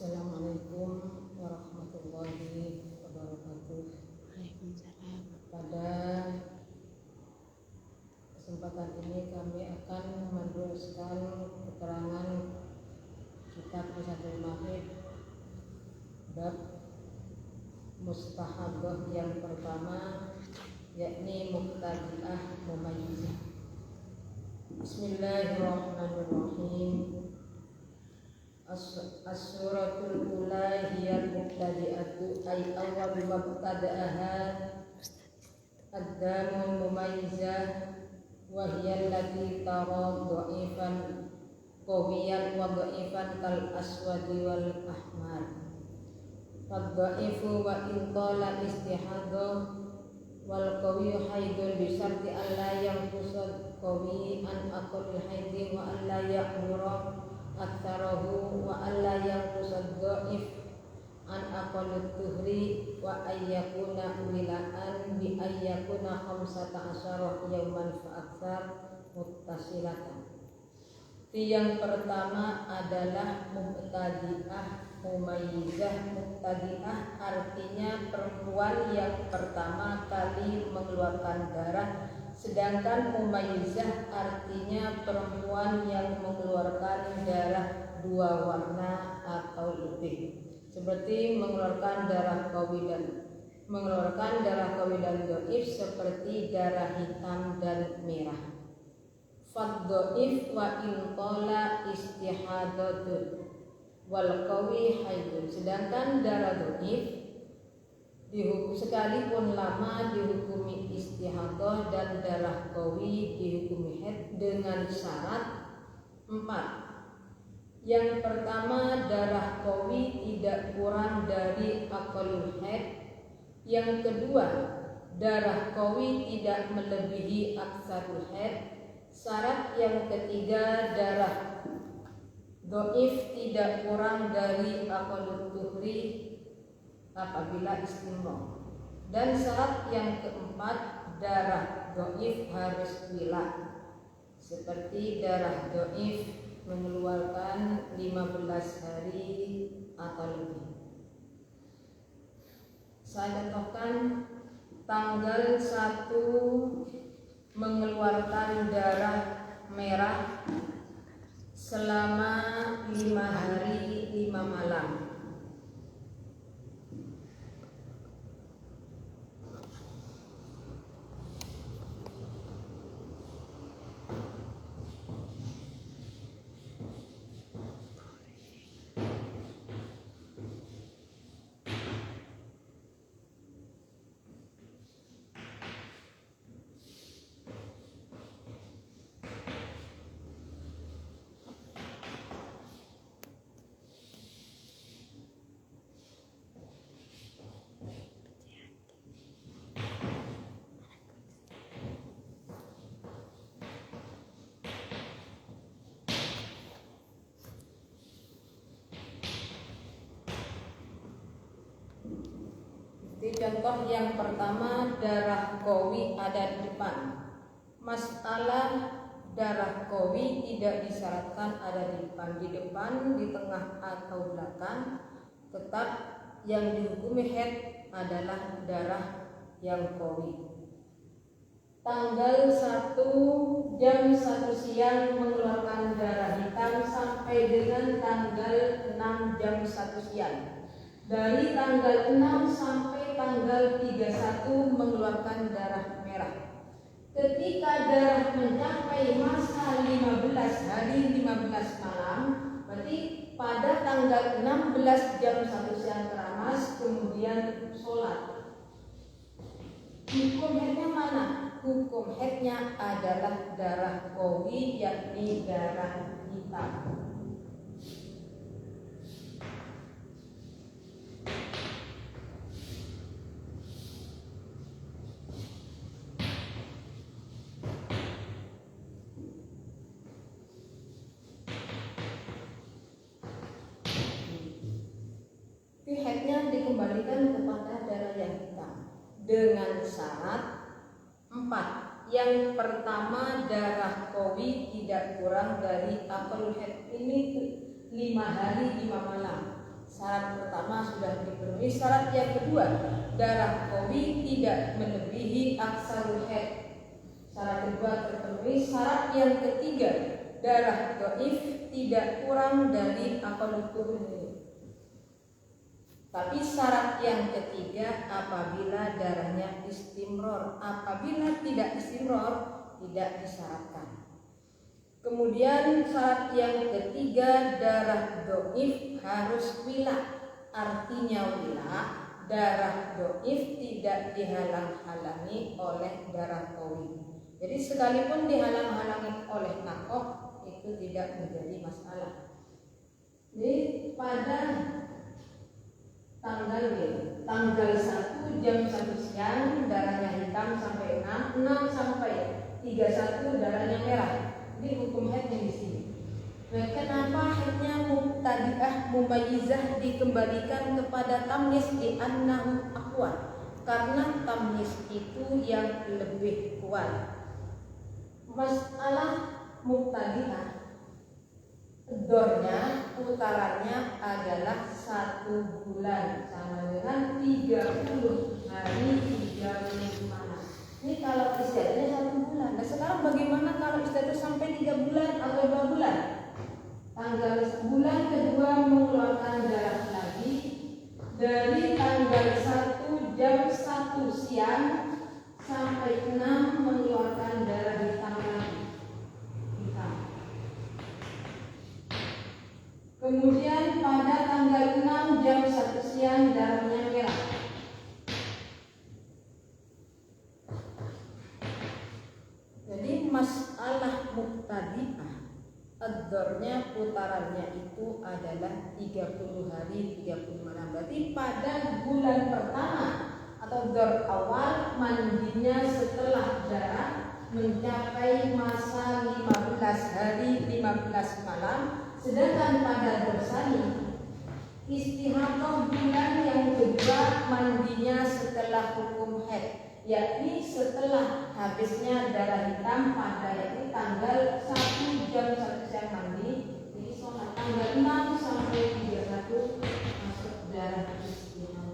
Assalamualaikum warahmatullahi wabarakatuh. Waalaikumsalam. Pada kesempatan ini kami akan meneruskan keterangan kitab Mushaful Mahid bab mustahadah yang pertama, yakni muqtadi'ah mumayyizah. Bismillahirrahmanirrahim. As-suratul ula hiya muqtadi'atu ay awwal mubtada'aha ad-damul mumayyizah wa hiya allati tara dha'ifan qawiyan wa dha'ifan kal aswadi wal ahmar. Fad-dha'ifu wa in qala istihadah wal qawiyyu haidun bi syarti alla yanqusad qawi an aqallil haidi wa alla ya'mura aktsarahu wa alla yanqusad dha'if an aqallut tuhri wa ayyakuna wilaan bi ayyakuna 15 yawman fa aktsar muttasilatan. Yang pertama adalah mubtadi'ah mumayyizah. Mubtadi'ah artinya perempuan yang pertama kali mengeluarkan darah, sedangkan mumayyizah artinya perempuan yang mengeluarkan darah dua warna atau lebih, seperti mengeluarkan darah qawi dan dhaif, seperti darah hitam dan merah. Fad-dhaif wa in qala istihadatun wal qawi haidun, sedangkan darah dhaif dihukum sekalipun lama dihukumi istihadah dan darah qawi dihukumi haid dengan syarat 4. Yang pertama, darah qawi tidak kurang dari aqallul haid. Yang kedua, darah qawi tidak melebihi aksarul haid. Syarat yang ketiga, darah dhaif tidak kurang dari aqallut tuhri apabila istimrah. Dan syarat yang keempat, darah dhaif harus wila, seperti darah dhaif mengeluarkan 15 hari atau lebih. Saya contohkan tanggal 1 mengeluarkan darah merah selama 5 hari 5 malam. Contoh yang pertama, darah qawi ada di depan. Masalah darah qawi tidak disyaratkan ada di depan, di tengah atau belakang. Tetap yang dihukumi haid adalah darah yang qawi. Tanggal 1 jam 1 siang mengeluarkan darah hitam sampai dengan tanggal 6 jam 1 siang. Dari tanggal 6 sampai tanggal 31 mengeluarkan darah merah. Ketika darah mencapai masa 15 hari 15 malam, berarti pada tanggal 16 jam 1 siang keramas, kemudian sholat. Hukum haidnya mana? Hukum haidnya adalah darah qawi, yakni darah hitam. Haidnya dikembalikan kepada darah yang hitam dengan syarat 4. Yang pertama, darah qawi tidak kurang dari aqallul haid, ini 5 hari 5 malam. Syarat pertama sudah dipenuhi. Syarat yang kedua, darah qawi tidak melebihi aksarul haid. Syarat kedua terpenuhi. Syarat yang ketiga, darah dhaif tidak kurang dari aqallut tuhur. Tapi syarat yang ketiga, apabila darahnya istimror. Apabila tidak istimror, tidak disyaratkan. Kemudian syarat yang ketiga, darah dhaif harus wila. Artinya wila, darah dhaif tidak dihalang-halangi oleh darah qawi. Jadi sekalipun dihalang-halangi oleh nakoh, itu tidak menjadi masalah. Jadi pada tanggal 1 jam 1 siang darahnya hitam sampai 6 sampai 31 darahnya merah. Ini hukum haidnya di sini. Nah, kenapa haidnya mubtadi'ah mumayyizah dikembalikan kepada tamyiz di annahu aqwa? Karena tamyiz itu yang lebih kuat. Masalah mubtadi'ah, dornya putarannya adalah 1 bulan sama dengan 30 hari 30 malam. Ini kalau istirahatnya 1 bulan. Nah sekarang bagaimana kalau istirahat sampai 3 bulan atau 2 bulan? Tanggal bulan kedua mengeluarkan darah lagi. Dari tanggal 1 jam 1 siang sampai 6 mengeluarkan darah hitam lagi. Kemudian pada tanggal 6 jam 1 siang darahnya merah. Jadi masalah mubtadi'ah, ad-dornya putarannya itu adalah 30 hari 30 malam. Berarti pada bulan pertama atau dor awal mandinya setelah darah mencapai masa 15 hari 15 malam. Sedangkan pada dorsani istihadah bulan yang kedua mandinya setelah hukum haid, yakni setelah habisnya darah hitam pada yakni tanggal 1 jam 1 siang mandi. Jadi sholat tanggal 6 sampai 31 masuk darah istihadah.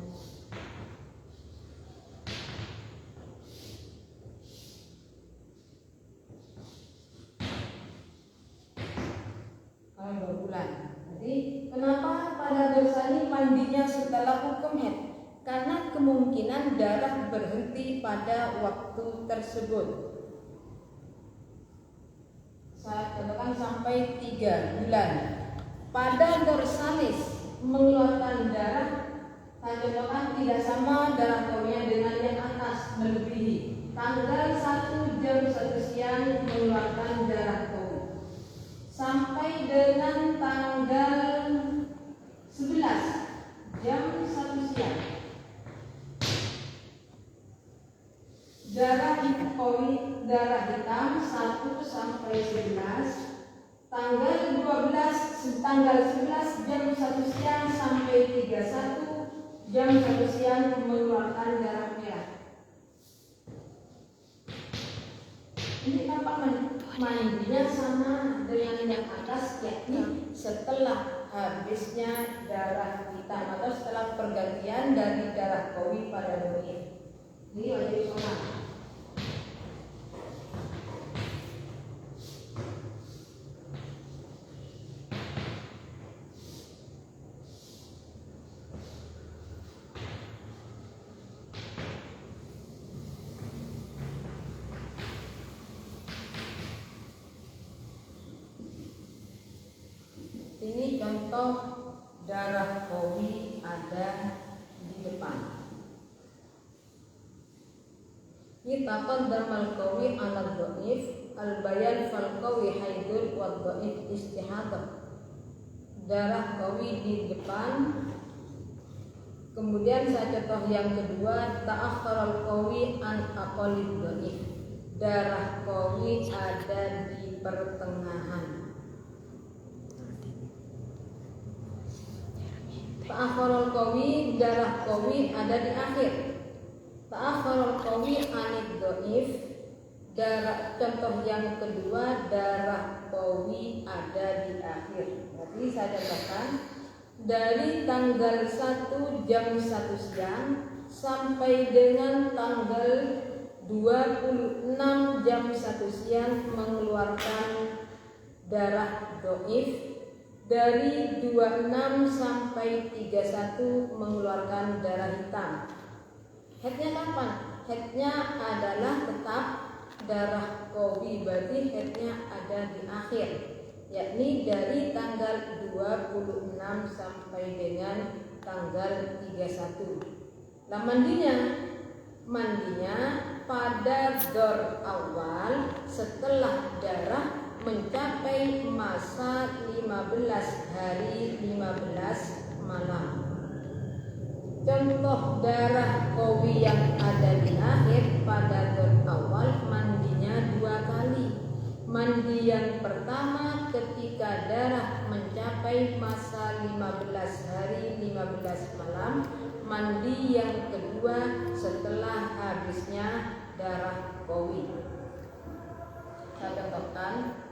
Kalau 2 bulan. Jadi kenapa pada dorsani mandinya setelah hukum haid? Karena kemungkinan darah berhenti pada waktu tersebut. Saya katakan sampai 3 bulan. Pada dorsalis mengeluarkan darah, saya contohkan tidak sama darah qawinya dengan yang atas melebihi. Tanggal 1 jam 1 siang mengeluarkan darah qawi. Sampai dengan tanggal 11 jam 1 siang darah hitam 1 sampai 11. Tanggal 11 jam 1 siang sampai 31 jam 1 siang mengeluarkan darah merah. Ini apa mandinya sama dengan yang atas, yakni setelah habisnya darah hitam atau setelah pergantian dari darah qawi pada dhaif. Ini wajib sholat. Ini contoh darah qawi ada di depan. Ini taqaddam al-qawi ala dhaif, al-bayan fal qawi haidun wa dhaif istihadah. Darah qawi di depan. Kemudian saya contoh yang kedua, ta'akhkhar al-qawi an aqallid dhaif. Darah qawi ada di pertengahan. Ta'akhurul qawi, darah qawi ada di akhir. Ta'akhurul qawi anid dhaif, darah contoh yang kedua darah qawi ada di akhir. Berarti saya contohkan dari tanggal 1 jam 1 siang sampai dengan tanggal 26 jam 1 siang mengeluarkan darah doif. Dari 26 sampai 31 mengeluarkan darah hitam. Haidnya kapan? Haidnya adalah tetap darah qawi, berarti haidnya ada di akhir, yakni dari tanggal 26 sampai dengan tanggal 31. Nah, mandinya pada dor awal setelah darah mencapai masa 15 hari 15 malam. Contoh darah qawi yang ada di akhir pada dor awal mandinya 2 kali. Mandi yang pertama ketika darah mencapai masa 15 hari 15 malam. Mandi yang kedua setelah habisnya darah qawi. Saya contohkan.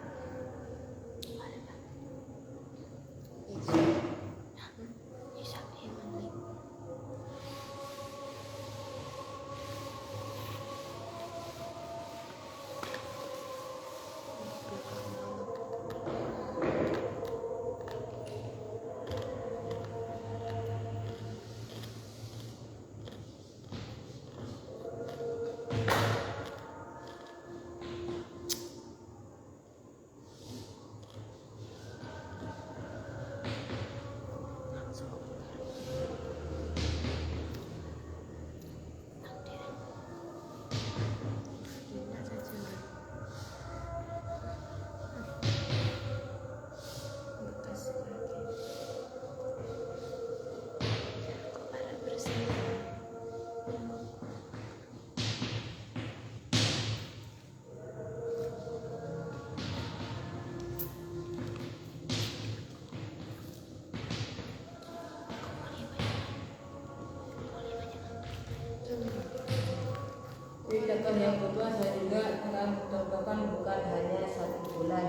Contoh yang kedua saya juga akan contohkan bukan hanya 1 bulan,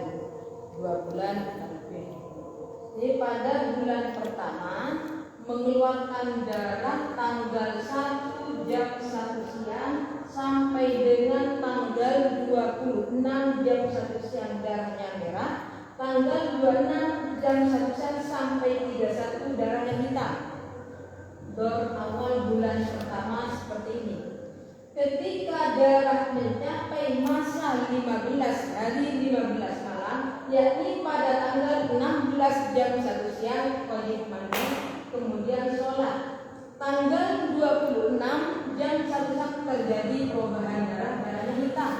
2 bulan lebih. Jadi pada bulan pertama mengeluarkan darah tanggal 1 jam 1 siang sampai dengan tanggal 26 jam 1 siang darahnya merah. Tanggal 26 jam 1 siang sampai 31 darahnya hitam. Dor awal bulan pertama seperti ini. Ketika darah mencapai masa 15 hari 15 malam, yakni pada tanggal 16 jam 1 siang wajib mandi, kemudian sholat. Tanggal 26 jam 1 siang terjadi perubahan darahnya hitam.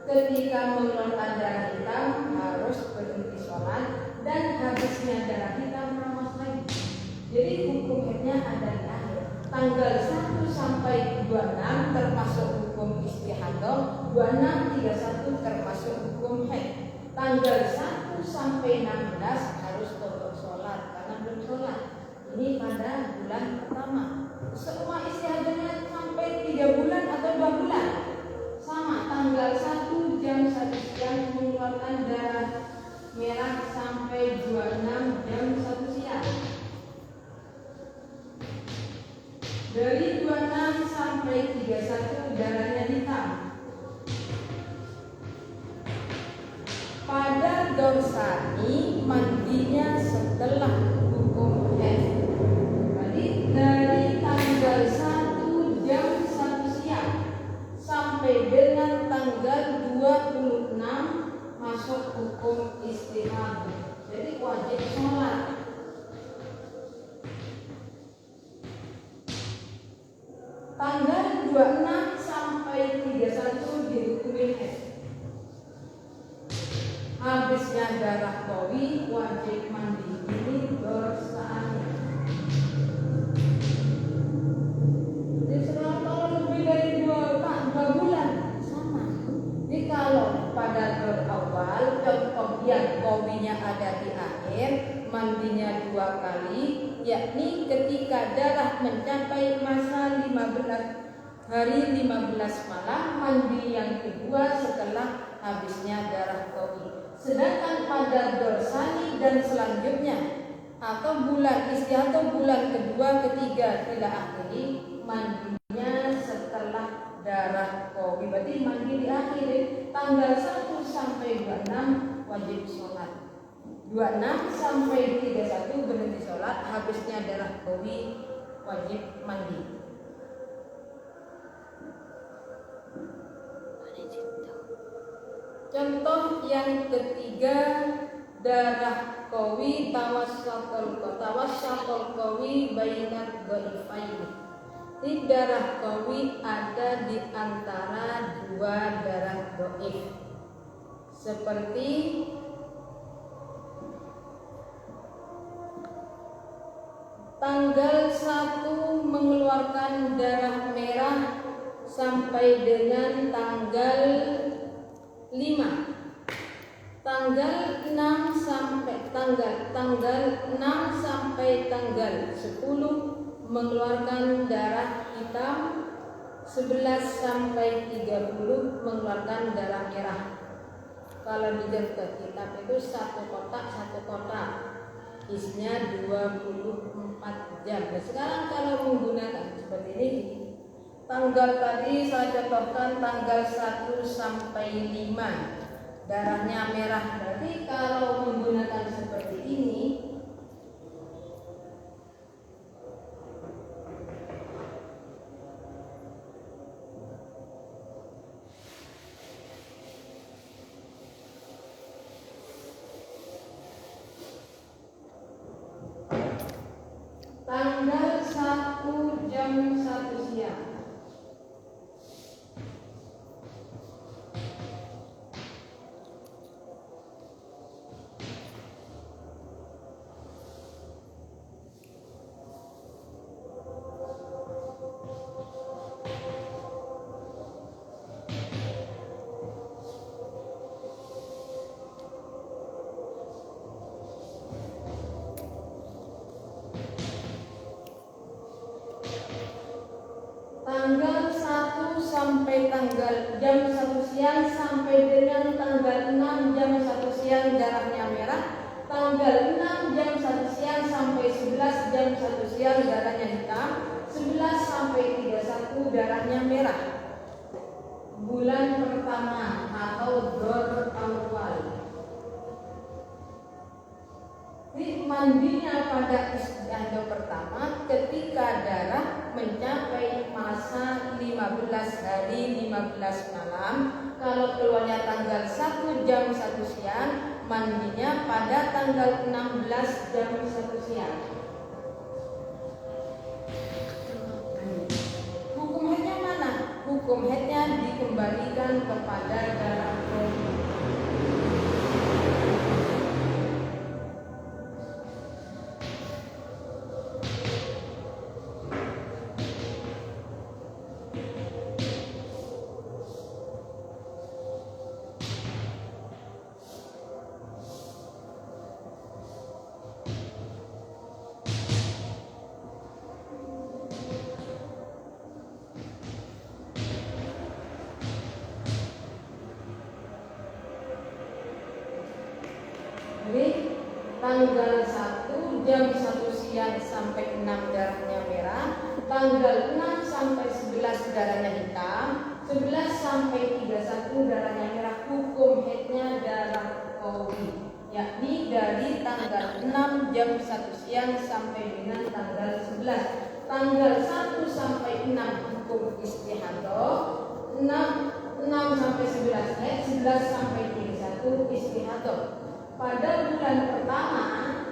Ketika mengeluarkan darah hitam harus berhenti sholat dan habisnya darah hitam ramas lagi. Jadi hukum haidnya ada di akhir. Tanggal 1 sampai 26 termasuk hukum istihadah, 26 31 termasuk hukum haid. Tanggal 1 sampai 16 harus kodok sholat karena belum sholat. Ini pada bulan pertama. Semua istihadahnya sampai 3 bulan atau 2 bulan sama. Tanggal 1 jam 1 siang mengeluarkan darah merah sampai 26 jam 1 siang. Dari 26 sampai 31 darahnya hitam. Pada dorsani mandinya setelah hukum haid. Jadi dari tanggal 1 jam 1 siang sampai dengan tanggal 26 masuk hukum istihadah. Jadi wajib sholat. Tanggal 26 sampai 31 dihukumi haid. Habisnya darah qawi wajib mandi. Ini dorsanya. Jadi kalau lebih dari 2 bulan sama. Jadi kalau pada dor awal contoh yang qawinya ada di akhir, mandinya 2 kali, yakni ketika darah mencapai masa 15 hari 15 malam, mandi yang kedua setelah habisnya darah qawi. Sedangkan pada dorsani dan selanjutnya atau bulan istihadah bulan kedua, ketiga tidak akhiri, mandinya setelah darah qawi. Berarti mandi diakhiri tanggal 1 sampai 26 wajib sholat, 26 sampai 31 berhenti sholat, habisnya darah qawi wajib mandi. Contoh yang ketiga, darah qawi tawassaqul qawi bainat dhaifain. Di darah qawi ada di antara dua darah dhaif. Seperti tanggal 1 mengeluarkan darah merah sampai dengan tanggal 5, tanggal 6 sampai tanggal 10 mengeluarkan darah hitam, 11 sampai 30 mengeluarkan darah merah. Kalau dilihat ke kitab itu satu kotak isinya 24 jam. Nah, sekarang kalau menggunakan seperti ini, tanggal tadi saya contohkan tanggal 1 sampai 5 darahnya merah. Berarti kalau menggunakan seperti ini, tanggal 1 jam 1 siang. Tanggal 1 sampai tanggal jam 1 siang sampai dengan tanggal 6 jam 1 siang darahnya merah. Tanggal 6 jam 1 siang sampai 11 jam 1 siang darahnya hitam. 11 sampai 31 darahnya merah. Bulan pertama atau Dzul Awal. Mandinya pada istihadah pertama ketika darah mencapai masa 15 hari 15 malam. Kalau keluarnya tanggal 1 jam 1 siang, mandinya pada tanggal 16 jam 1 siang. Hukum haidnya mana? Hukum haidnya dikembalikan kepada darah qawi. Jadi tanggal 1 jam 1 siang sampai 6 darahnya merah, tanggal 6 sampai 11 darahnya hitam, 11 sampai 31 darahnya merah. Hukum haidnya darah qawi, yakni dari tanggal 6 jam 1 siang sampai dengan tanggal 11. Tanggal 1 sampai 6 hukum istihadah, 6 sampai 11 haid, 11 sampai 31 istihadah. Pada bulan pertama,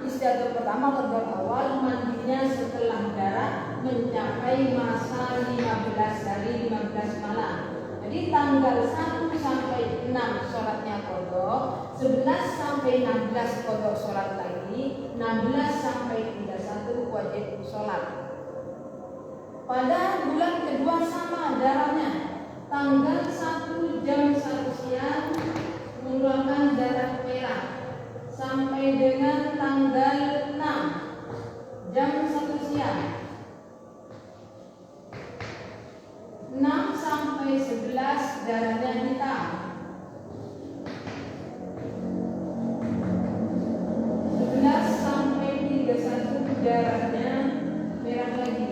istihadah pertama atau awal, mandinya setelah darah mencapai masa 15 hari 15 malam. Jadi tanggal 1 sampai 6 sholatnya qadha, 11 sampai 16 qadha sholat lagi, 16 sampai 31 wajib sholat. Pada bulan kedua sama darahnya, tanggal 1 jam 1 siang mengeluarkan darah merah sampai dengan tanggal 6 jam 1 siang. 6 sampai 11 darahnya hitam. 11 sampai 31 darahnya merah lagi.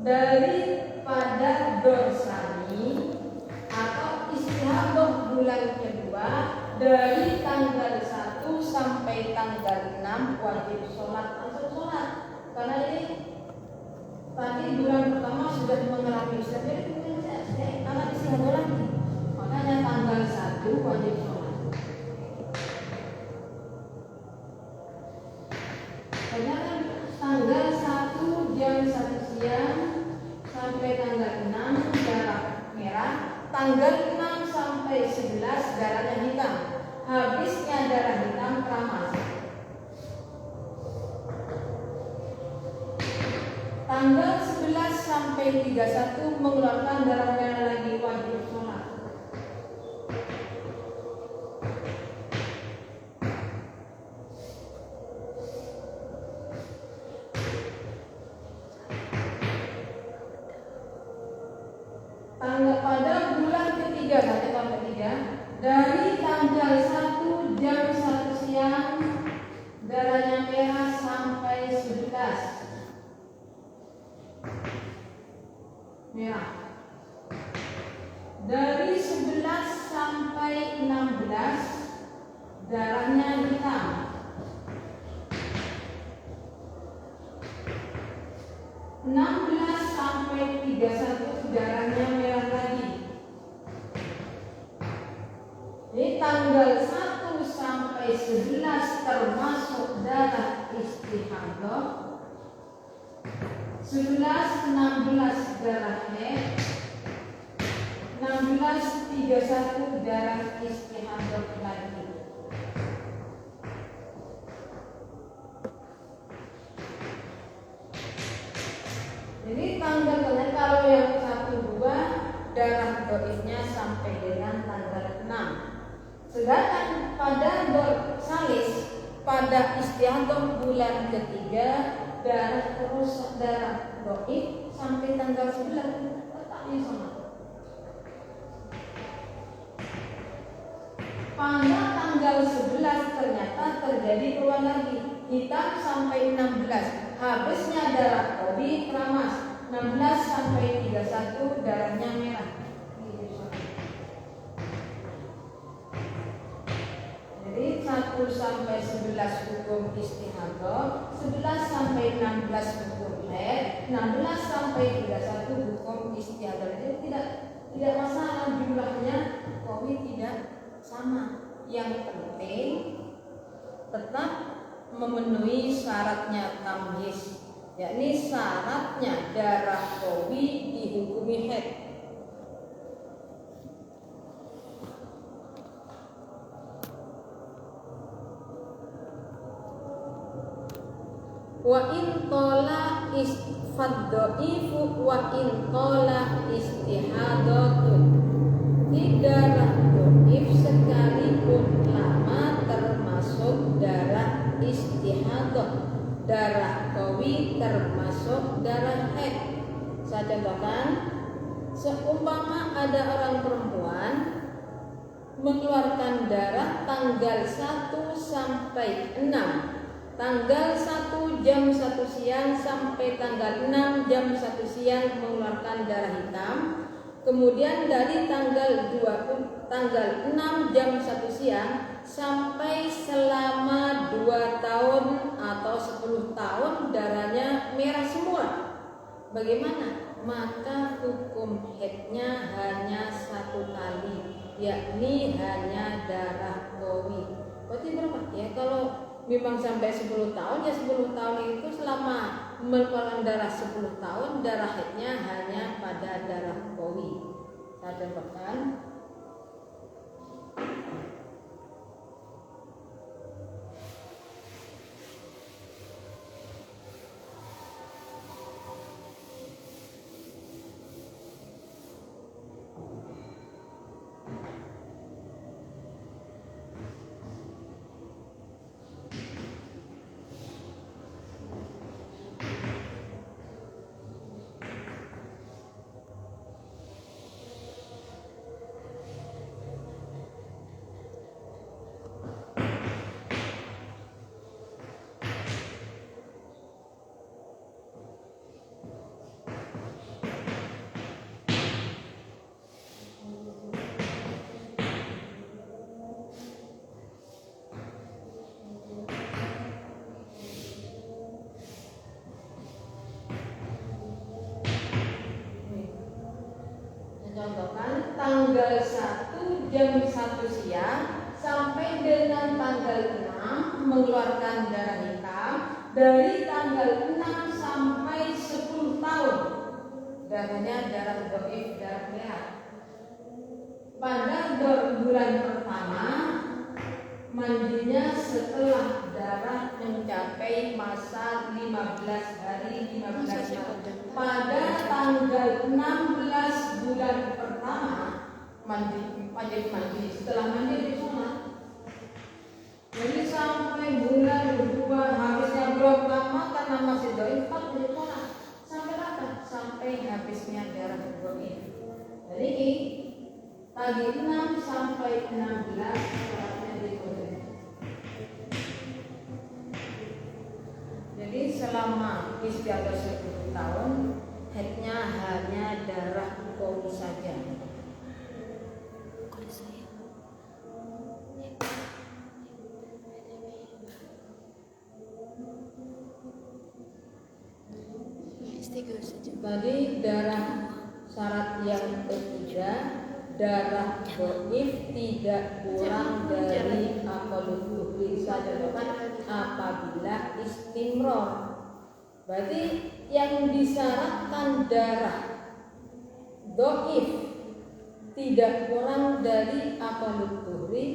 Daripada dorsani atau istihadah bulan kedua dari tanggal 1 sampai tanggal 6 wajib sholat, langsung sholat. Karena ini tadi bulan pertama sudah mengalami jadi karena istihadah lagi, makanya tanggal 1 wajib sholat. Karena kan tanggal 1 jam 1 siang sampai tanggal 6 darah merah, tanggal 6 sampai 11 darahnya hitam. Habisnya darah hitam keramas. Tanggal 11 sampai 31 mengeluarkan darah merah lagi, wajib sholat. Pada bulan ketiga, dari tanggal 1 jam 1 siang darahnya merah sampai 11 merah. Dari 11 sampai 16 darahnya hitam. 16 sampai 31 darahnya merah lagi. Ini tanggal 1 sampai 11 termasuk darah istihadah. 11, 16 darah haid. 16, 31 darah istihadah lagi. Jadi tanggalnya kalau yang 1, 2 darah doifnya sampai dengan tanggal 6. Sedangkan pada dorsalis, pada istihadah bulan ketiga darah terus darah doif sampai tanggal 9 tetapnya sama. Pada tanggal 11 ternyata terjadi keluar lagi hitam sampai 16. Habisnya darah doif keramas. 16 sampai 31 darahnya merah. Jadi 1 sampai 11 hukum istihadah, 11 sampai 16 hukum haid, 16 sampai 31 hukum istihadah. Jadi tidak masalah jumlahnya, tapi tidak sama. Yang penting tetap memenuhi syaratnya tamyiz, yakni syaratnya darah qawi dihukumi haid. Wa in qala isfaddaifu wa in qala istihadatun. Di darah doif sekalipun lama termasuk darah istihadah, darah qawi termasuk darah haid. Saya contohkan, seumpama ada orang perempuan mengeluarkan darah tanggal 1 sampai 6. Tanggal 1 jam 1 siang sampai tanggal 6 jam 1 siang mengeluarkan darah hitam. Kemudian dari tanggal 6 jam 1 siang sampai selama 2 tahun atau 10 tahun darahnya merah semua. Bagaimana? Maka hukum haidnya hanya 1 kali, yakni hanya darah qawi. Berarti berapa? Ya kalau memang sampai 10 tahun, ya 10 tahun itu selama mengeluarkan darah 10 tahun, darah haidnya hanya pada darah qawi. Saya contohkan. jam 1 siang sampai dengan tanggal 6 mengeluarkan darah hitam. Dari tanggal 6 sampai 10 tahun darahnya darah dhaif, darah merah. Pada bulan pertama mandinya setelah darah mencapai masa 15 hari 15 malam. Pada tanggal 16 bulan pertama wajib mandi. Setelah mandi disunat. Jadi sampai bulan kedua habisnya belum lama karena masih dhaif disunat. Sampai kapan? Sampai habisnya darah dhaif. Jadi tadi 6 sampai 16 syaratnya disunat. Jadi selama istiadah 10 tahun haidnya hanya darah qawi saja. Tadi darah syarat yang ketiga, darah dhaif tidak kurang dari aqallul dhuhri saja apabila istimror. Berarti yang disyaratkan darah dhaif tidak kurang dari aqallul dhuhri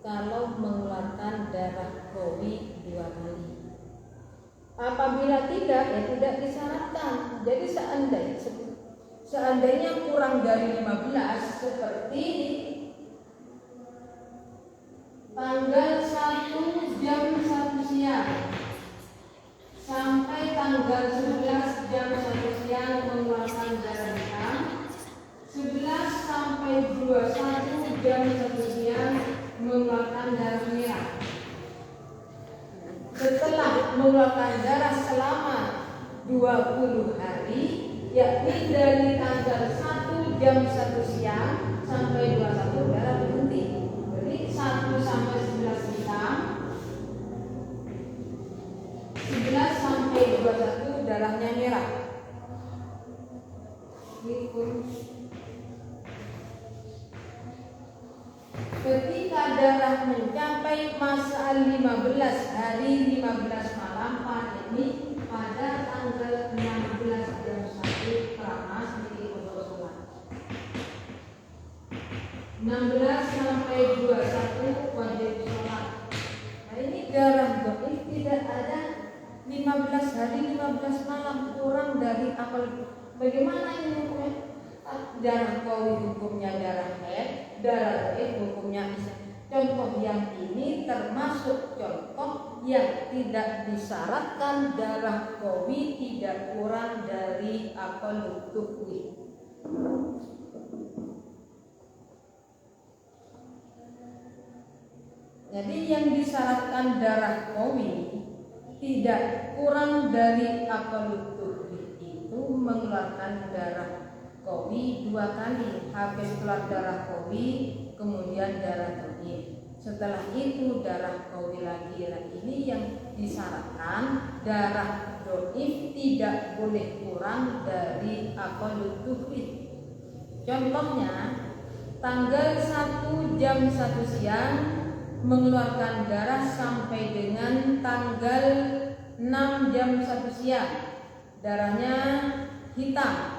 kalau mengeluarkan darah qawi 2 kali. Apabila tidak, ya tidak disyaratkan. Jadi seandainya kurang dari 15 seperti tanggal 1 jam 1 siang sampai tanggal 11 jam 1 siang mengeluarkan darah hitam, 11 sampai 21 jam 1 siang mengeluarkan darah merah. Setelah mengeluarkan darah selama 20 hari, yakni dari tanggal 1 jam 1 siang sampai 21 darah berhenti. Jadi 1 sampai 11 hitam, 11 sampai 21 darahnya merah. Ketika darah mencapai masa 15 hari 15 malam pada tanggal 16 jam 1 keramas di sholat. 16 sampai 21 wajib sholat. Nah ini darah dhaif tidak ada 15 hari 15 malam kurang dari akal. Bagaimana ini hukumnya? Darah qawi hukumnya darah haid, darah dhaif hukumnya isya. Contoh yang ini termasuk contoh yang tidak disyaratkan darah qawi tidak kurang dari aqallul dhuhri. Jadi yang disyaratkan darah qawi tidak kurang dari aqallul dhuhri itu mengeluarkan darah qawi 2 kali. Habis keluar darah qawi kemudian darah dhaif. Setelah itu darah qawi lagi. Ini yang disyaratkan darah dhaif tidak boleh kurang dari aqallul dhuhri. Contohnya tanggal 1 jam 1 siang mengeluarkan darah sampai dengan tanggal 6 jam 1 siang darahnya hitam.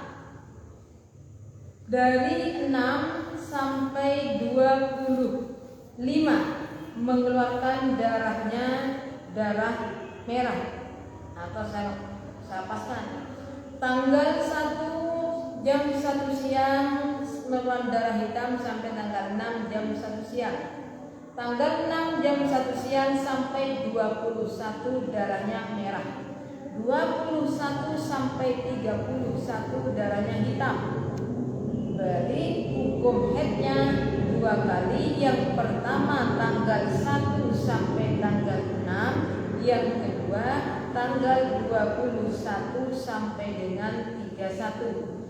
Dari 6 sampai 25 mengeluarkan darahnya darah merah. Atau saya paskan tanggal 1 jam 1 siang mengeluarkan darah hitam sampai tanggal 6 jam 1 siang. Tanggal 6 jam 1 siang sampai 21 darahnya merah. 21 sampai 31 darahnya hitam. Beri hukum haidnya 2 kali. Yang pertama tanggal 1 sampai tanggal 6, yang kedua tanggal 21 sampai dengan 31.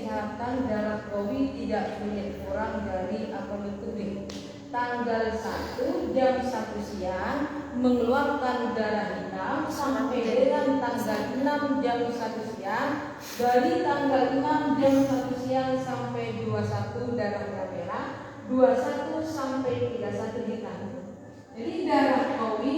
mengistiharkan darah qawi tidak boleh kurang dari apalutubik. Tanggal 1 jam 1 siang mengeluarkan darah hitam sampai dengan tanggal 6 jam 1 siang. Dari tanggal 6 jam 1 siang sampai 21 darahnya merah, 21 sampai 31 hitam. Jadi darah qawi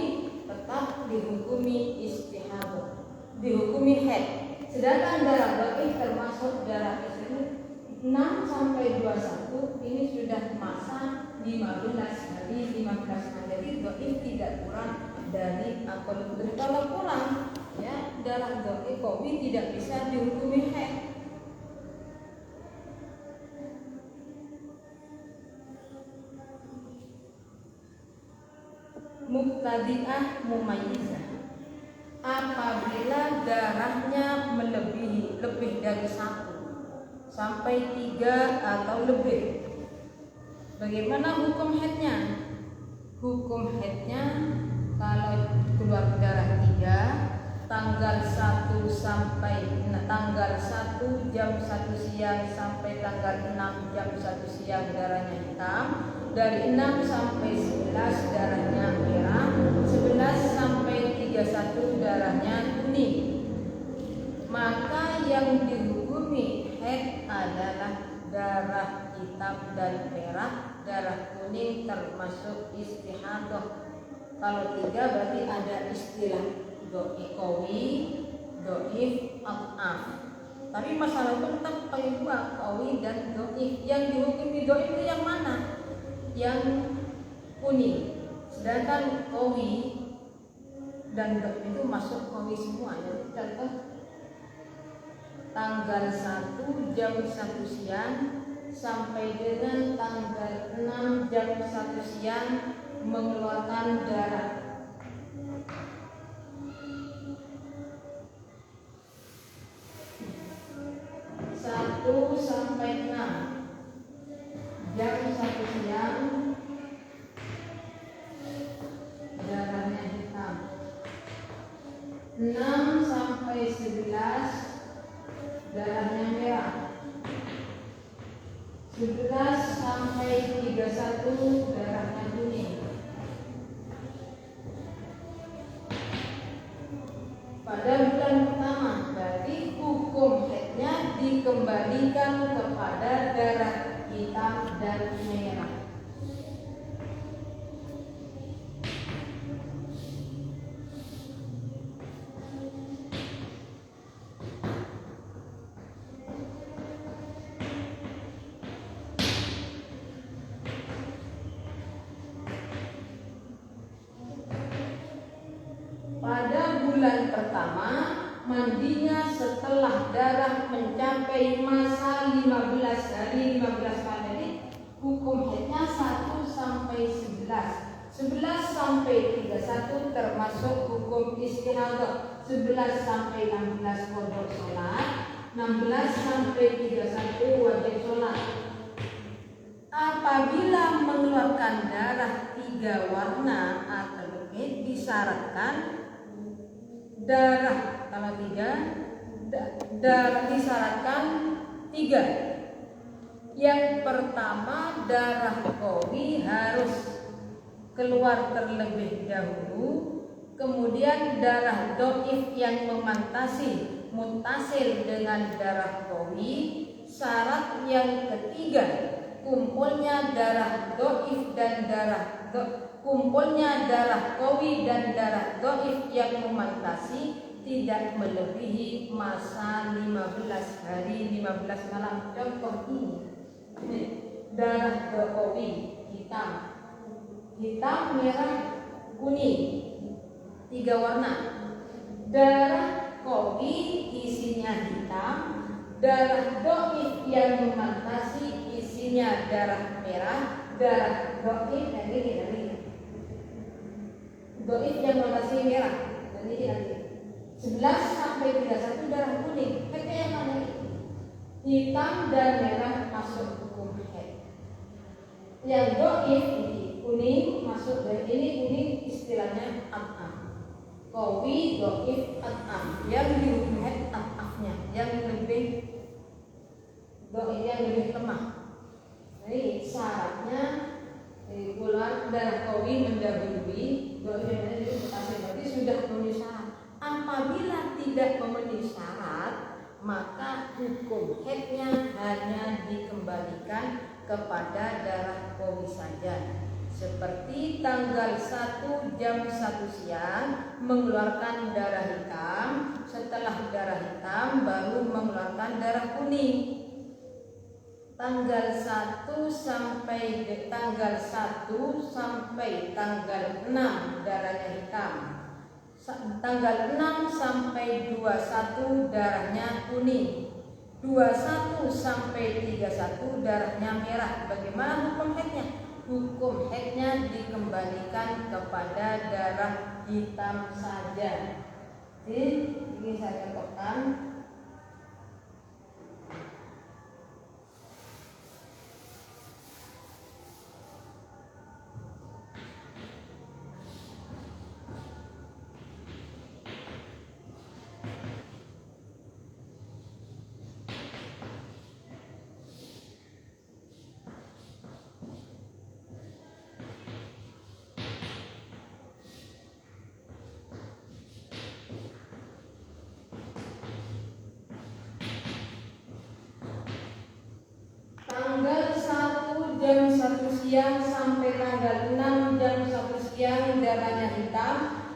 tetap dihukumi istihadah, dihukumi haid. Sedangkan darah dhaif termasuk darah istri 6 sampai 21 ini sudah masa 15 hari 15 hari. Jadi dhaif tidak kurang dari akal. Kalau kurang ya darah dhaif qawi tidak bisa dihukumi haid. Mubtadi'ah mumayyizah, apabila darahnya melebihi lebih dari 1 sampai 3 atau lebih. Bagaimana hukum haidnya? Hukum haidnya kalau keluar darah 3 tanggal 1 sampai tanggal 1 jam 1 siang sampai tanggal 6 jam 1 siang darahnya hitam. Dari 6 sampai 11 darahnya merah, 11 sampai 31 darahnya kuning. Maka yang dihukumi haid adalah darah hitam dan merah, darah kuning termasuk istihadah. Kalau 3 berarti ada istilah dhaif qawi, dhaif ad'af. Tapi masalah itu tetap paling 2 qawi dan dhaif. Yang dihukumi dhaif itu yang mana? Yang kuning. Sedangkan qawi dan dhaif itu masuk qawi semua ya. Contoh tanggal 1 jam 1 siang sampai dengan tanggal 6 jam 1 siang mengeluarkan darah 1 sampai 6 jam 1 siang darahnya hitam. 6 sampai 11 darahnya merah. 11 sampai 31 darahnya kuning. Pada bulan pertama berarti hukum haidnya dikembalikan kepada darah hitam dan merah. Pada bulan pertama mandinya setelah darah mencapai masa 15 hari 15 hari. Hukum haidnya 1 sampai 11. 11 sampai 31 termasuk hukum istihadah. 11 sampai 16 kodok sholat, 16 sampai 31 wajib sholat. Apabila mengeluarkan darah 3 warna atau lebih disyaratkan darah kalau 3 darah disyaratkan 3. Yang pertama darah qawi harus keluar terlebih dahulu, kemudian darah dhaif yang memantasi mutasil dengan darah qawi. Syarat yang ketiga kumpulnya darah dhaif dan kumpulnya darah qawi dan darah dhaif yang memantasi tidak melebihi masa 15 hari 15 malam. Contoh ini darah qawi hitam, merah, kuning, 3 warna. Darah qawi isinya hitam, darah dhaif yang memantasi isinya darah merah, darah dhaif dan ini dhaif yang memantasi merah dan ini nanti 11 sampai 31 darah kuning. Haidnya yang mana ini? Hitam dan merah masuk hukum haid. Yang dhaif ini kuning masuk, dan ini kuning istilahnya ad'af. Qawi, dhaif, ad'af. Yang dihukum haid ad'afnya, yang lebih dhaif yang lebih lemah. Jadi syaratnya keluar darah qawi mendahului dhaif yang lebih mutasil, berarti sudah memenuhi syarat. Apabila tidak memenuhi syarat, maka hukum haidnya hanya dikembalikan kepada darah qawi saja. Seperti tanggal 1 jam 1 siang mengeluarkan darah hitam, setelah darah hitam baru mengeluarkan darah kuning. Tanggal 1 sampai tanggal 6 darahnya hitam. Tanggal 6 sampai 21 darahnya kuning. 21 sampai 31 darahnya merah. Bagaimana hukum haidnya? Hukum haidnya dikembalikan kepada darah hitam saja. Jadi ini saya contohkan. Tanggal 1 jam 1 siang sampai tanggal 6 jam 1 siang darahnya hitam.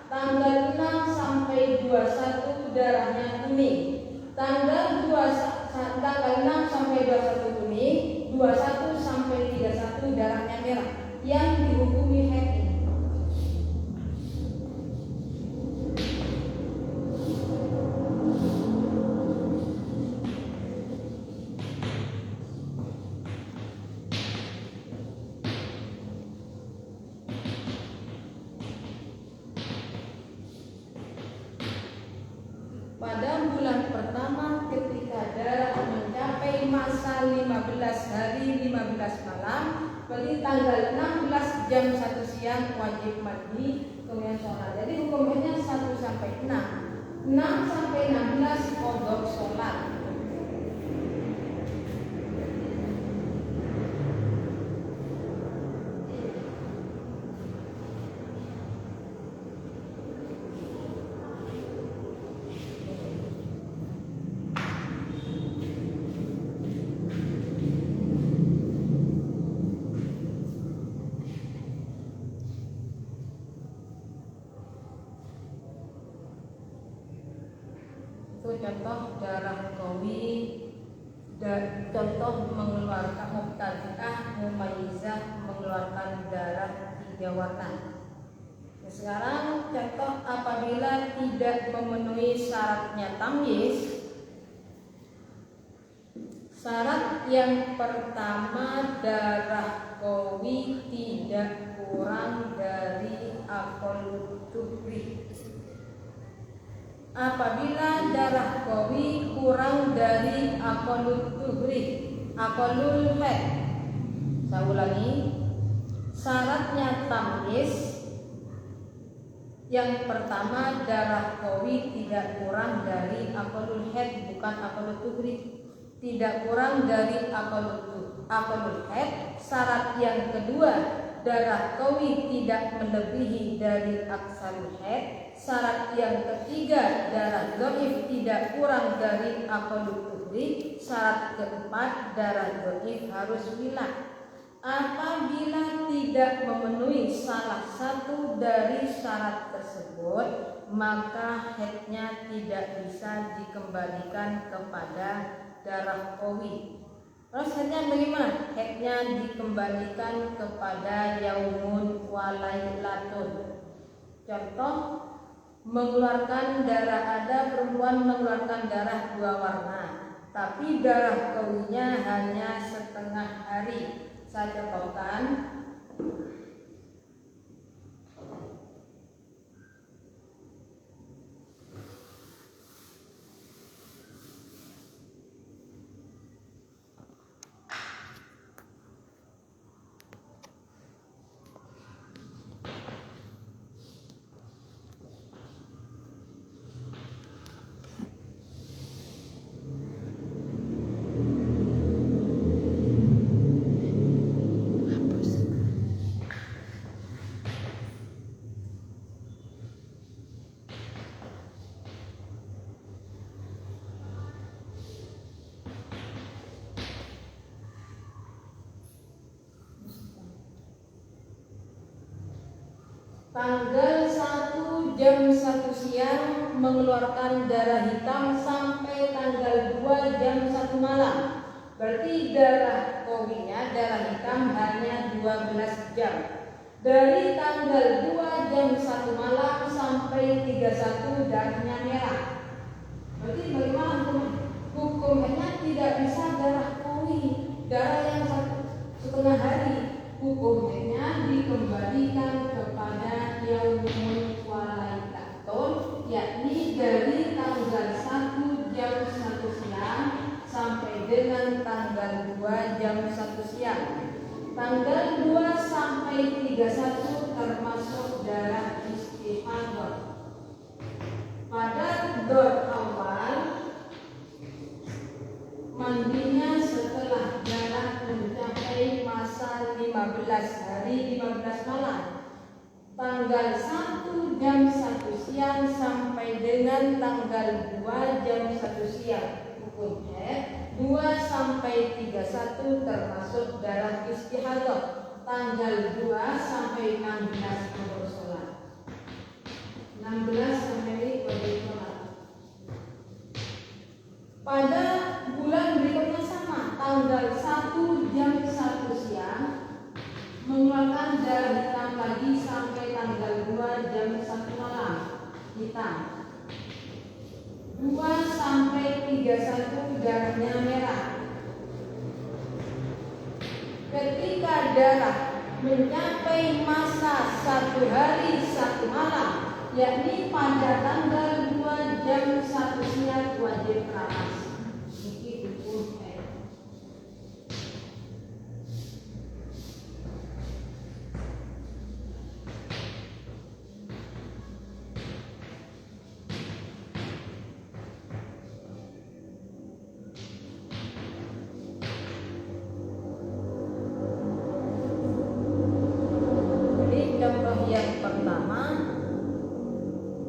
Tanggal 6 sampai 21 darahnya kuning. Tanggal 6 sampai 21 kuning, 21 sampai 31 darahnya merah. Yang dihukumi haid ini. Pada bulan pertama ketika darah mencapai masa 15 hari 15 malam, berarti tanggal 16 jam 1 siang wajib mandi kemudian sholat. Jadi hukumnya 1 sampai 6. 6 sampai 16 qadha sholat. Contoh darah qawi, contoh mengeluarkan mubtadi'ah mumayyizah mengeluarkan darah 3 warna. Sekarang contoh apabila tidak memenuhi syaratnya tamyiz. Syarat yang pertama, darah qawi tidak kurang dari aqallut tuhri. Apabila darah qawi kurang dari aqallut tuhri, aqallul haid. Saya ulangi. Syaratnya tamyiz. Yang pertama, darah qawi tidak kurang dari aqallul haid, bukan aqallut tuhri. Tidak kurang dari aqallul haid. Syarat yang kedua, darah qawi tidak melebihi dari aqsarul haid. Syarat yang ketiga, darah dhaif tidak kurang dari aqallut tuhri. Syarat keempat, darah dhaif harus wilah. Apabila tidak memenuhi salah satu dari syarat tersebut, maka haidnya tidak bisa dikembalikan kepada darah qawi. Terus haidnya bagaimana? Haidnya dikembalikan kepada yaumun walailatun. Contoh, mengeluarkan darah, ada perempuan mengeluarkan darah 2 warna, tapi darah qawinya hanya setengah hari. Saya contohkan. Tanggal 1 jam 1 siang mengeluarkan darah hitam sampai tanggal 2 jam 1 malam. Berarti darah kowinya, darah hitam hanya 12 jam. Dari tanggal 2 jam 1 malam sampai 31 darahnya merah. Berarti bagaimana hukumnya? Tidak bisa darah kowi, darah yang 1,5 hari. Hukumnya dikembalikan kepada yaumul walailatul, yakni dari tanggal 1 jam 1 siang sampai dengan tanggal 2 jam 1 siang. Tanggal 2 sampai 31 termasuk darah istihadah. Pada dor awal mandinya setelah darah mencapai masa 15 hari 15 malam. Tanggal 1 jam 1 siang sampai dengan tanggal 2 jam 1 siang. Hukum haid 2 sampai 31 termasuk darah istihadah. Tanggal 2 sampai 16 wajib sholat. 16 sampai wajib sholat. Pada bulan berikutnya sama, tanggal 1 jam 1 siang mengeluarkan darah hitam lagi sampai tanggal 2 jam 1 malam hitam. 2 sampai 31 darahnya merah. Ketika darah mencapai masa 1 hari 1 malam, yakni pada tanggal 2 jam 1 siang wajib keramas. Ini hukum haid.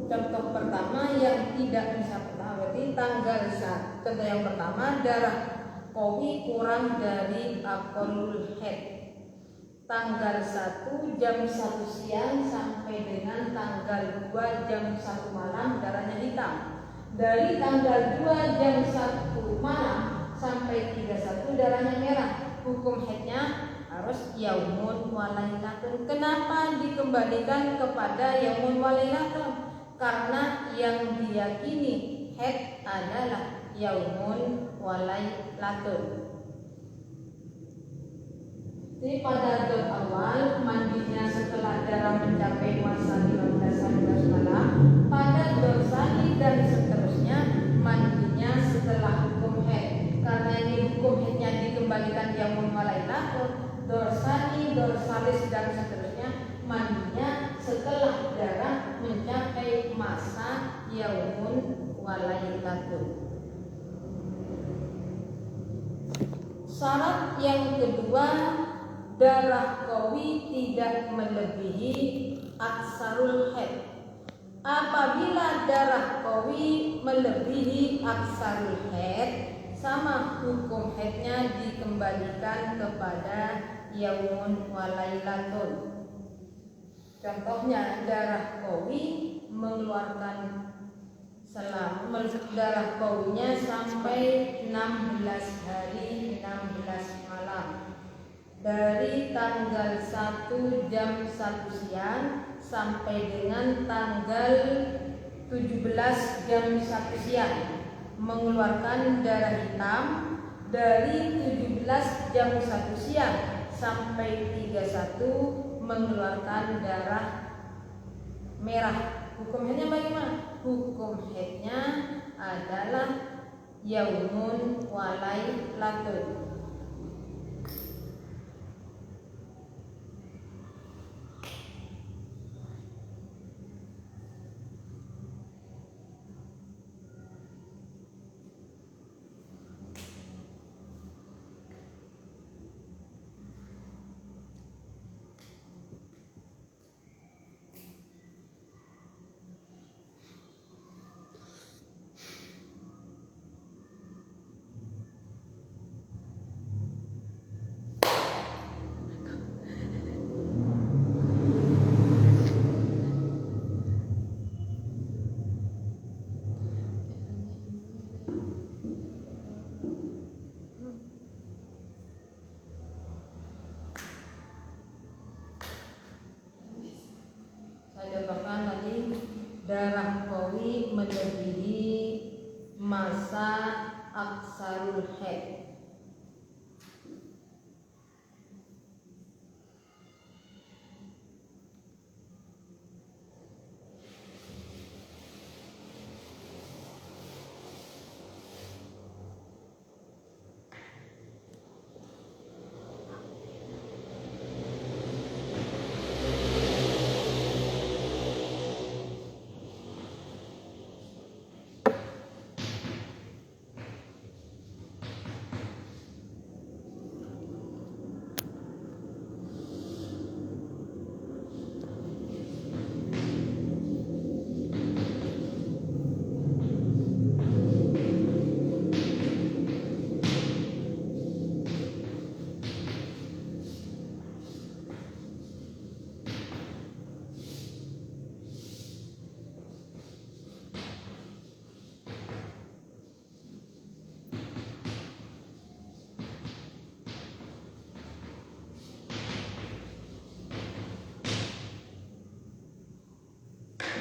Contoh pertama yang tidak bisa berarti tanggal 1. Contoh yang pertama, darah kowi kurang dari aqallul haid. Tanggal 1 jam 1 siang sampai dengan tanggal 2 jam 1 malam darahnya hitam. Dari tanggal 2 jam 1 malam sampai 31 darahnya merah. Hukum haidnya harus yaumun walailatun. Kenapa dikembalikan kepada yaumun walailatun? Karena yang diyakini haid adalah yaumun walailatun. Jadi pada dot awal mandinya setelah darah mencapai masa 15 hari 12 malam. Pada dot sani dan seterusnya mandinya setelah hukum haid. Karena ini hukum haidnya dikembalikan yaumun walailatun, dot sani, dot salis dan seterusnya mandinya setelah darah mencapai masa yaumun walailatun. Syarat yang kedua, darah qawi tidak melebihi aksarul haid. Apabila darah qawi melebihi aksarul haid, sama hukum haidnya dikembalikan kepada yaumun walailatun. Contohnya darah qawi mengeluarkan darah qawinya sampai 16 hari 16 malam. Dari tanggal 1 jam 1 siang sampai dengan tanggal 17 jam 1 siang mengeluarkan darah hitam. Dari 17 jam 1 siang sampai 31 mengeluarkan darah merah. Hukum haidnya bagaimana? Hukum haidnya adalah yaumun walailatun.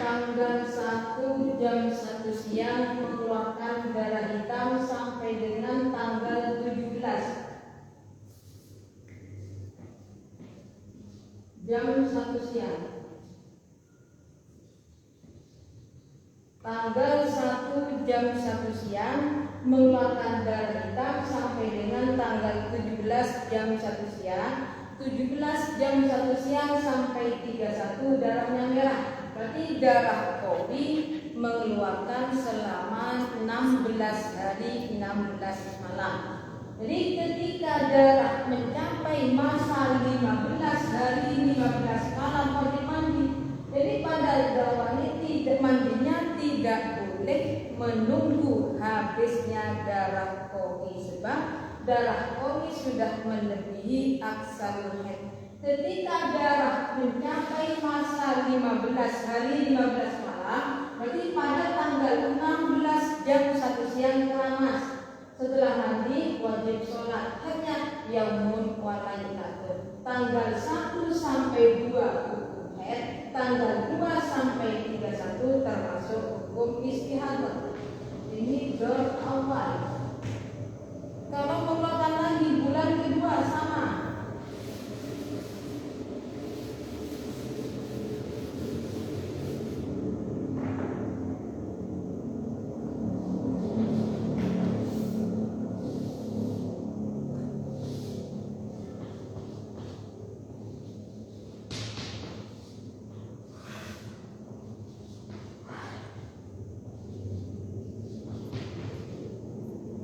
tanggal 1 jam 1 siang mengeluarkan darah hitam sampai dengan tanggal 17 jam 1 siang. Tanggal 1 jam 1 siang mengeluarkan darah hitam sampai dengan tanggal 17 jam 1 siang. 17 jam 1 siang sampai 31 darahnya merah. Berarti darah COVID mengeluarkan selama 16 hari 16 malam. Jadi ketika darah mencapai masa 15 hari 15 malam wajib mandi. Jadi pada dalam ini mandinya tidak boleh menunggu habisnya darah COVID, sebab darah COVID sudah melebihi aksarul haid. Ketika darah mencapai masa 15 hari 15 malam, berarti pada tanggal 16 jam 1 siang keramas. Setelah mandi wajib sholat, hanya yaumun wa lailatul. Tanggal 1 sampai 2 hukum haid, tanggal 2 sampai 31 termasuk hukum istihadah. Ini dor awal. Kalau mengeluarkan lagi bulan kedua sama.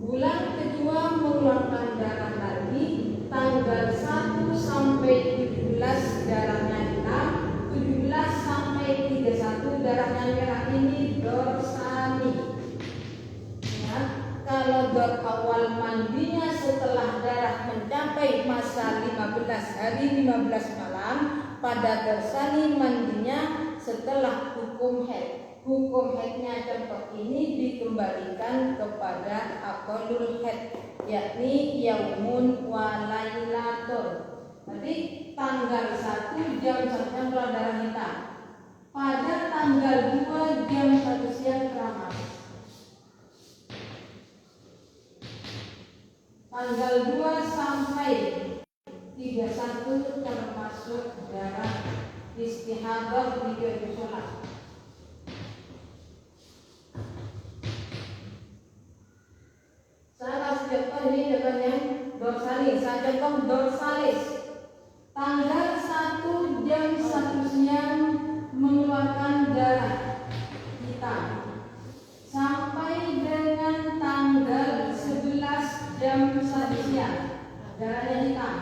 Bulan kedua mengeluarkan darah lagi, tanggal 1 sampai 17 darahnya hitam, 17 sampai 31 darahnya merah. Ini dorsani. Ya, kalau dor awal mandinya setelah darah mencapai masa 15 hari 15 malam, pada dorsani mandinya setelah hukum haid. Hukum haidnya contoh ini dikembalikan kepada aqallul haid, yakni yaumun wa lailatul. Nanti tanggal 1 jam 1 siang keluar darah hitam. Pada tanggal 2 jam 1 siang keramas. Tanggal 2 sampai 31 termasuk darah istihadah di sholat. Saya kasih contoh ini dengan yang dorsalis. Saya contoh dorsalis. Tanggal 1 jam 1 siang mengeluarkan darah hitam sampai dengan tanggal 11 jam 1 siang darahnya hitam.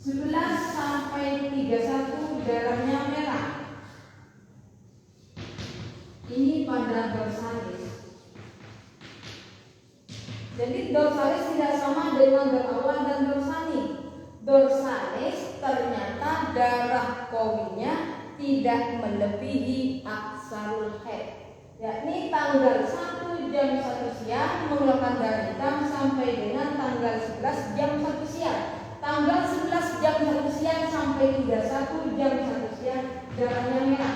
11 sampai 31 darahnya merah. Ini pada dorsalis. Jadi dorsalis tidak sama dengan dor awal dan dorsani. Dorsalis ternyata darah kowinya tidak melebihi aksarul haid, yakni tanggal 1 jam 1 siang mengeluarkan darah hitam sampai dengan tanggal 11 jam 1 siang. Tanggal 11 jam 1 siang sampai 31 jam 1 siang darahnya merah.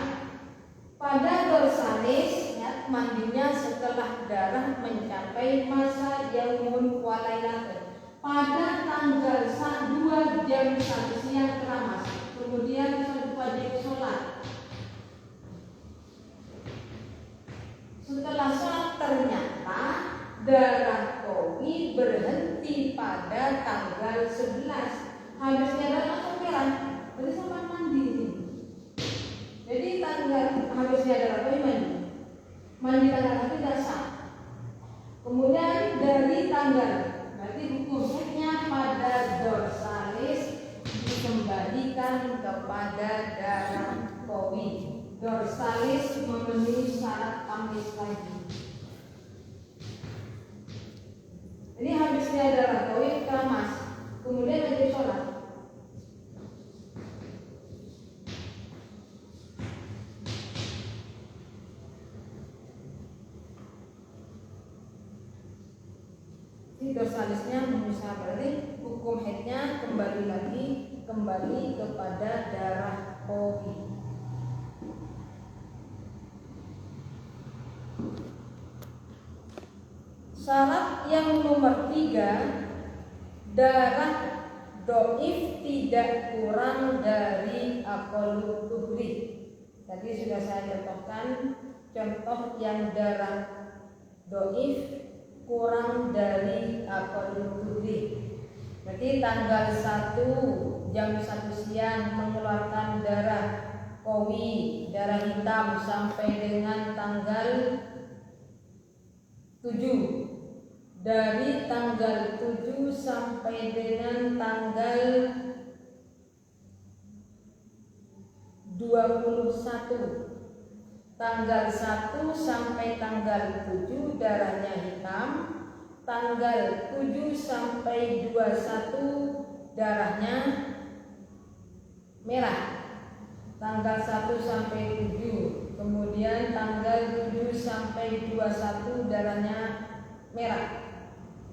Pada dorsalis mandinya setelah darah mencapai masa yaumun wa lailatul. Pada tanggal 2 jam 1 siang keramas. Kemudian wajib sholat. Setelah sholat ternyata darah kowi berhenti pada tanggal 11. Habisnya darah langsung merah. Berarti sama mandi ini. Jadi tanggal habisnya darah kowi mandi tanggal tidak sah. Kemudian dari tanggal, berarti hukumnya pada dorsalis dikembalikan kepada darah kowi. Dorsalis memenuhi syarat tamyiz lagi. Ini habisnya darah kowi keramas, kemudian wajib sholat. Dorsalisnya memisah, berarti hukum haidnya kembali kepada darah kowi. Syarat yang nomor 3, darah doif tidak kurang dari aqallu tuhri. Tadi sudah saya contohkan contoh yang darah doif kurang dari aqallu tuhri. Berarti tanggal 1 jam 1 siang mengeluarkan darah qawi, darah hitam sampai dengan tanggal 7. Dari tanggal 7 sampai dengan tanggal 21. Tanggal 1 sampai tanggal 7 darahnya hitam. Tanggal 7 sampai 21 darahnya merah. Tanggal 1 sampai 7. Kemudian tanggal 7 sampai 21 darahnya merah.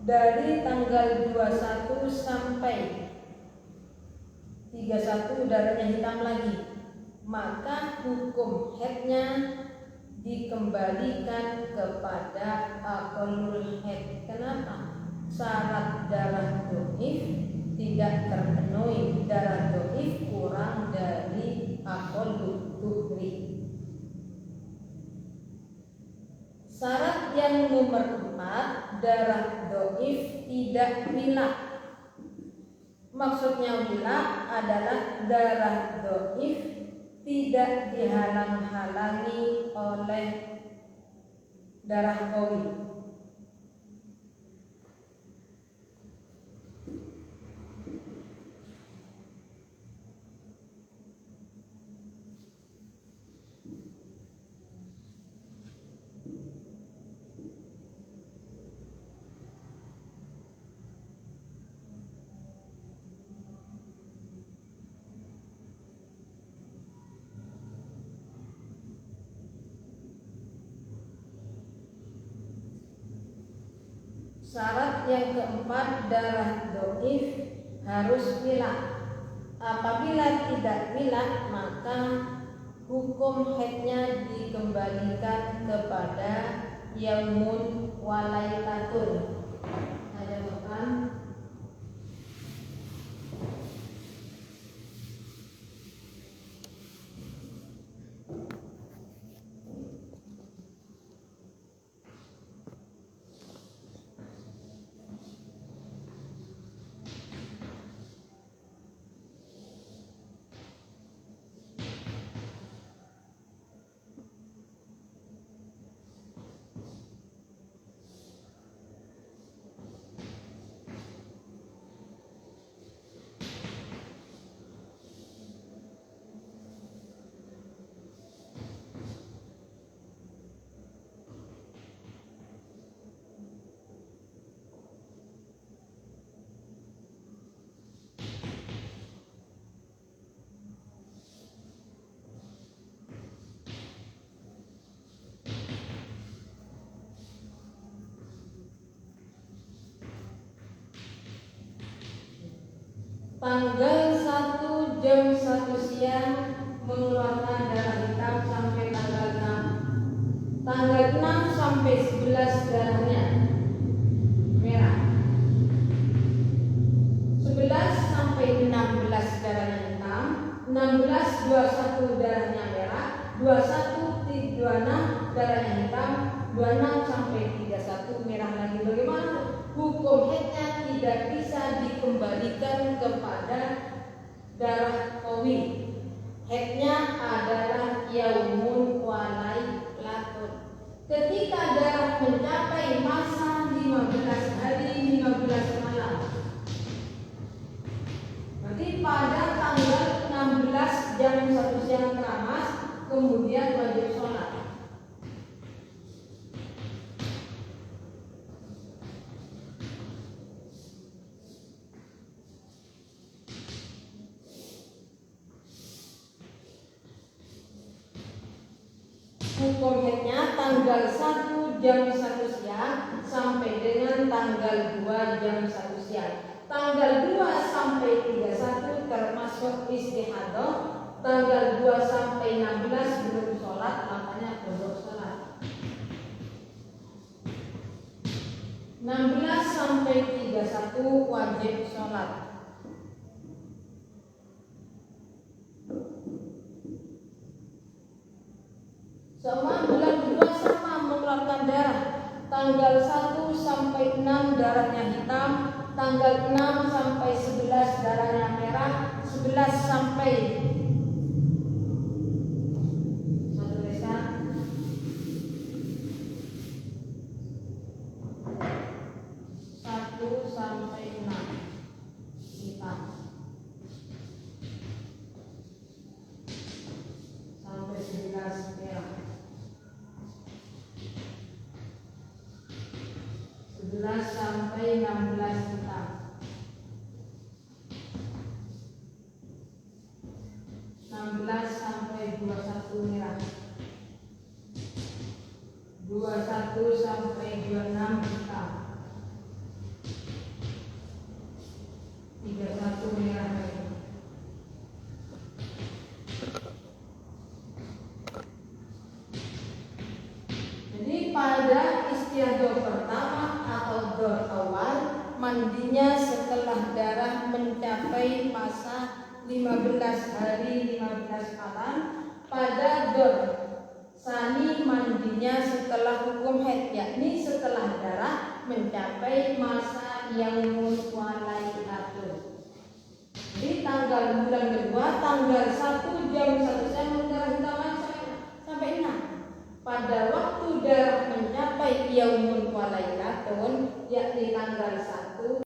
Dari tanggal 21 sampai 31 darahnya hitam lagi. Maka hukum haidnya dikembalikan kepada aqallul haid. Kenapa? Syarat darah doif tidak terpenuhi. Darah doif kurang dari aqallu tuhri. Syarat yang nomor 4, darah doif tidak wilak. Maksudnya wilak adalah darah doif tidak dihalang-halangi oleh darah qawi. Syarat yang keempat, darah doif harus wilak. Apabila tidak wilak, maka hukum haidnya dikembalikan kepada yaumun walailatun. Saya makan. Tanggal 1 jam 1 siang mengeluarkan darah hitam sampai tanggal 6. Tanggal 6 sampai 11 darahnya merah. 11 sampai 16 darahnya hitam. 16 21 darahnya merah. 21 26 darahnya hitam. 26 sampai 31 merah lagi. Bagaimana? Hukum haidnya tidak bisa dikembalikan kepada darah qawi. Haidnya adalah yaumun walailatun. Ketika darah mencapai masa 15 hari 15 malam, berarti pada tanggal 16 jam 1 siang keramas, kemudian wajib sholat. Hukum haidnya tanggal 1 jam 1 siang sampai dengan tanggal 2 jam 1 siang. Tanggal 2 sampai 31 termasuk istihadah. Tanggal 2 sampai 16 belum sholat, makanya belum sholat. 16 sampai 31 wajib sholat. Semua bulan kedua sama mengeluarkan darah. Tanggal 1 sampai 6 darahnya hitam, tanggal 6 sampai 11 darahnya merah, 11 sampai 1 sampai 6 hitam, sampai 11 merah, 11 sampai 16 hitam, 16 sampai 21 merah, 21 sampai 26 hitam, 31 merah lagi. Jadi pada istiadah pertama atau dor awal, mandinya setelah darah mencapai masa 15 hari 15 malam. Pada dor sani mandinya setelah hukum haid, yakni setelah darah mencapai masa yang walaiatun. Jadi tanggal bulan kedua, tanggal 1 jam 1 siang darah hitaman sampai 6. Pada waktu darah mencapai yaumul walailatun, yakni tanggal 1